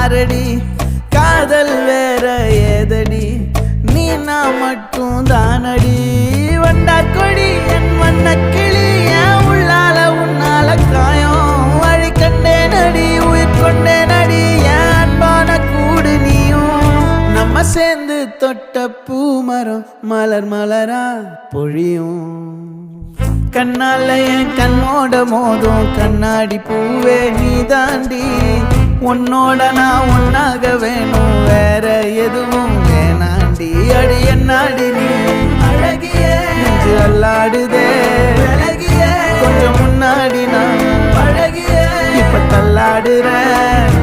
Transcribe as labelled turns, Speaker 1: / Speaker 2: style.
Speaker 1: பாரடி காதல் வேற ஏதடி நீ நான் மட்டும் தானடி வண்டா கொடி என் வண்ண கிளி என் உள்ளால உன்னால காயம் வழி கண்டே நடி உயிர் கொண்டே நடி என் அன்பான கூடு நீயும் நம்ம சேர்ந்து தொட்ட பூமரம் மலர் மலரா பொழியும் கண்ணால என் கண்ணோட மோதும் கண்ணாடி பூவே நீ தாண்டி உன்னோட நான் ஒன்னாக வேணும் வேற எதுவும் வேணாண்டி அடி என்னாடி நீ அழகிய நெஞ்சு அல்லாடுதே அழகிய கொஞ்சம் முன்னாடி நான் அழகிய இப்ப தள்ளாடுறேன்